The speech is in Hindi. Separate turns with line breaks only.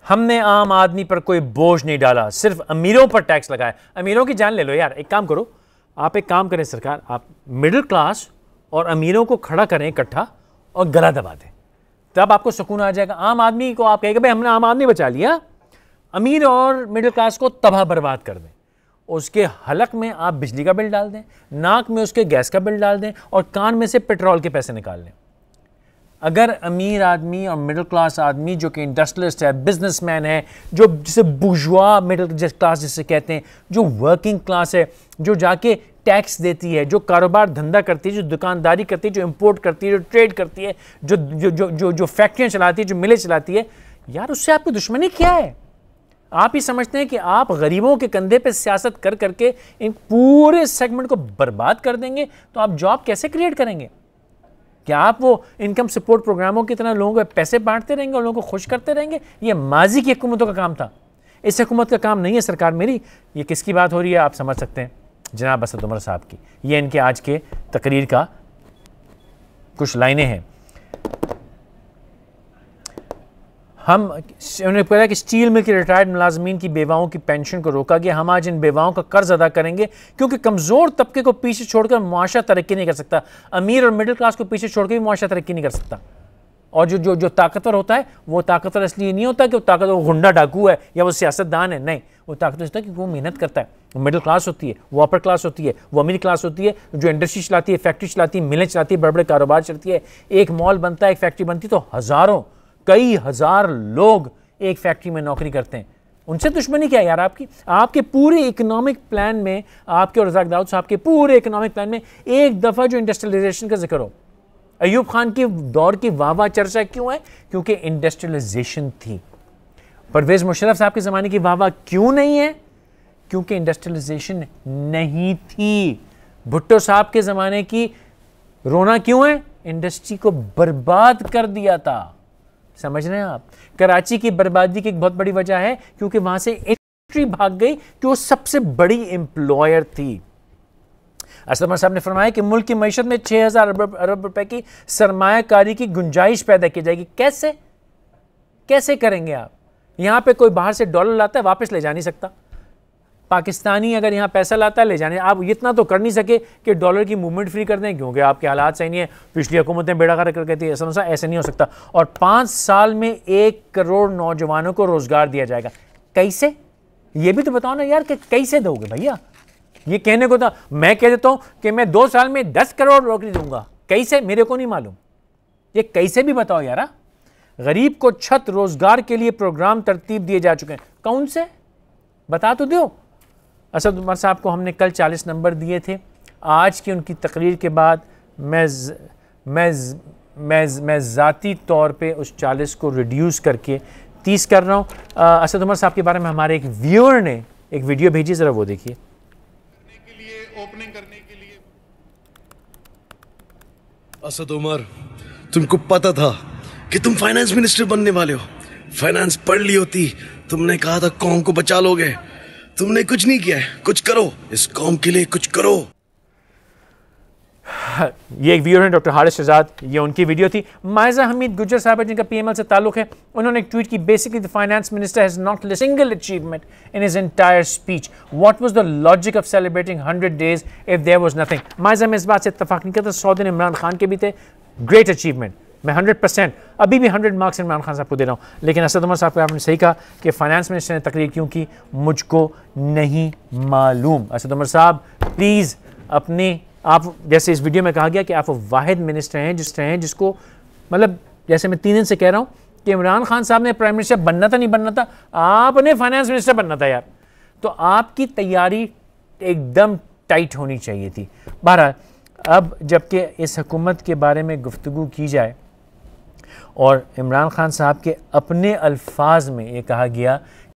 हमने आम आदमी पर कोई बोझ नहीं डाला, सिर्फ अमीरों पर टैक्स लगाया। अमीरों की जान ले लो यार। एक काम करो, आप एक काम करें सरकार, आप मिडिल क्लास और अमीरों को खड़ा करें इकट्ठा और गला दबा दें, तब आपको सुकून आ जाएगा। आम आदमी को आप कहेंगे भाई हमने आम आदमी बचा लिया, अमीर और मिडिल क्लास को तबाह बर्बाद कर दें। उसके हलक में आप बिजली का बिल डाल दें, नाक में उसके गैस का बिल डाल दें और कान में से पेट्रोल के पैसे निकाल लें। अगर अमीर आदमी और मिडिल क्लास आदमी जो कि इंडस्ट्रियलिस्ट है, बिजनेसमैन है, जो जिसे बुर्जुआ मिडिल क्लास जिसे कहते हैं, जो वर्किंग क्लास है, जो जाके टैक्स देती है, जो कारोबार धंधा करती है, जो दुकानदारी करती है, जो इंपोर्ट करती है, जो ट्रेड करती है, जो जो जो जो, जो फैक्ट्रियाँ चलाती है, जो मिलें चलाती है, यार उससे आपकी दुश्मनी क्या है? आप ही समझते हैं कि आप गरीबों के कंधे पे सियासत कर करके इन पूरे सेगमेंट को बर्बाद कर देंगे, तो आप जॉब कैसे क्रिएट करेंगे? क्या आप वो इनकम सपोर्ट प्रोग्रामों की तरह लोगों को पैसे बांटते रहेंगे और लोगों को खुश करते रहेंगे? ये माजी की हुकूमतों का काम था, इस हुकूमत का काम नहीं है। सरकार मेरी, ये किसकी बात हो रही है आप समझ सकते हैं, जनाब असद उमर साहब की। ये इनके आज के तकरीर का कुछ लाइनें हैं। उन्होंने कहा कि स्टील मिल के रिटायर्ड मुलाजमीन की बेवाओं की पेंशन को रोका गया। हम आज इन बेवाओं का कर्ज अदा करेंगे क्योंकि कमज़ोर तबके को पीछे छोड़कर मुआशरा तरक्की नहीं कर सकता। अमीर और मिडिल क्लास को पीछे छोड़कर भी मुआशरा तरक्की नहीं कर सकता। और जो ताकतवर होता है वो ताकतवर इसलिए नहीं होता कि वो ताकतवर गुंडा डाकू है या वो सियासतदान है, नहीं, वो ताकतवर होता है कि वो मेहनत करता है। वो मिडिल क्लास होती है, वो अपर क्लास होती है, वो अमीर क्लास होती है, जो इंडस्ट्री चलाती है, फैक्ट्री चलाती है, मिलें चलाती है, बड़े बड़े कारोबार चलती है। एक मॉल बनता है, एक फैक्ट्री बनती है तो हज़ारों, कई हज़ार लोग एक फैक्ट्री में नौकरी करते हैं। उनसे दुश्मनी क्या है यार आपकी? आपके पूरे इकोनॉमिक प्लान में, आपके और रज़ाक दाऊद साहब के पूरे इकोनॉमिक प्लान में एक दफ़ा जो इंडस्ट्रियलाइजेशन का जिक्र हो, अयूब खान के दौर की वाह चर्चा क्यों है? क्योंकि इंडस्ट्रियलाइजेशन थी। परवेज़ मुशर्रफ साहब के ज़माने की वाह क्यों नहीं है? क्योंकि इंडस्ट्रियलाइजेशन नहीं थी। भुट्टो साहब के ज़माने की रोना क्यों है? इंडस्ट्री को बर्बाद कर दिया था। समझ रहे हैं आप? कराची की बर्बादी की एक बहुत बड़ी वजह है क्योंकि वहां से इंडस्ट्री भाग गई कि वो सबसे बड़ी एम्प्लॉयर थी। असद उमर साहब ने फरमाया कि मुल्क की मईशत में 6000 अरब रुपए की सरमायाकारी की गुंजाइश पैदा की जाएगी। कैसे कैसे करेंगे आप? यहां पे कोई बाहर से डॉलर लाता है, वापस ले जा नहीं सकता। पाकिस्तानी अगर यहाँ पैसा लाता है, ले जाने, आप इतना तो कर नहीं सके कि डॉलर की मूवमेंट फ्री कर दें क्योंकि आपके हालात सही नहीं है। पिछली हुकूमतें बेड़ा गर्क कर कहती है, ऐसे नहीं हो सकता। और 5 साल में 1 करोड़ नौजवानों को रोजगार दिया जाएगा। कैसे? ये भी तो बताओ ना यार कि कैसे दोगे भैया? ये कहने को था, मैं कह देता हूं कि मैं 2 साल में 10 करोड़ नौकरी दूंगा। कैसे? मेरे को नहीं मालूम। ये कैसे भी बताओ यार। गरीब को छत रोजगार के लिए प्रोग्राम तरतीब दिए जा चुके हैं। कौन से? बता तो दो। असद उमर साहब को हमने कल 40 नंबर दिए थे। आज की उनकी तकरीर के बाद मैं ज़ाती तौर पे उस 40 को रिड्यूस करके 30 कर रहा हूँ। असद उमर साहब के बारे में हमारे एक व्यूअर ने एक वीडियो भेजी, ज़रा वो देखिए। ओपनिंग करने के लिए
असद उमर, तुमको पता था कि तुम फाइनेंस मिनिस्टर बनने वाले हो। फाइनेंस पढ़ ली होती, तुमने कहा था कौम को बचा लोगे। तुमने कुछ नहीं किया है। कुछ करो, इस कौम के लिए कुछ करो।
ये एक व्यूअर है डॉक्टर हारिस शहजाद, ये उनकी वीडियो थी। मायजा हमीद गुजर साहब जिनका पीएमएल से ताल्लुक है, उन्होंने एक ट्वीट की, basically the finance minister has not listed single achievement in his entire speech. What was the logic of celebrating 100 days if there was nothing? मायजा में इस बात से इत्तफाक नहीं करता। 100 दिन इमरान खान के भी थे, ग्रेट अचीवमेंट। मैं 100% अभी भी 100 मार्क्स इमरान खान साहब को दे रहा हूँ। लेकिन असद उमर साहब को आपने सही कहा कि फाइनेंस मिनिस्टर ने तकरीर क्यों की, मुझको नहीं मालूम। असद उमर साहब प्लीज़ अपने, आप जैसे इस वीडियो में कहा गया कि आप वाहिद मिनिस्टर हैं जिसको, मतलब जैसे मैं 3 दिन से कह रहा हूँ कि इमरान खान साहब ने प्राइम मिनिस्टर बनना था, नहीं बनना था, आपने फाइनेंस मिनिस्टर बनना था यार। तो आपकी तैयारी एकदम टाइट होनी चाहिए थी। बहरहाल, अब जबकि इस हुकूमत के बारे में गुफ्तगू की जाए और इमरान खान साहब के अपने अल्फाज में ये कहा गया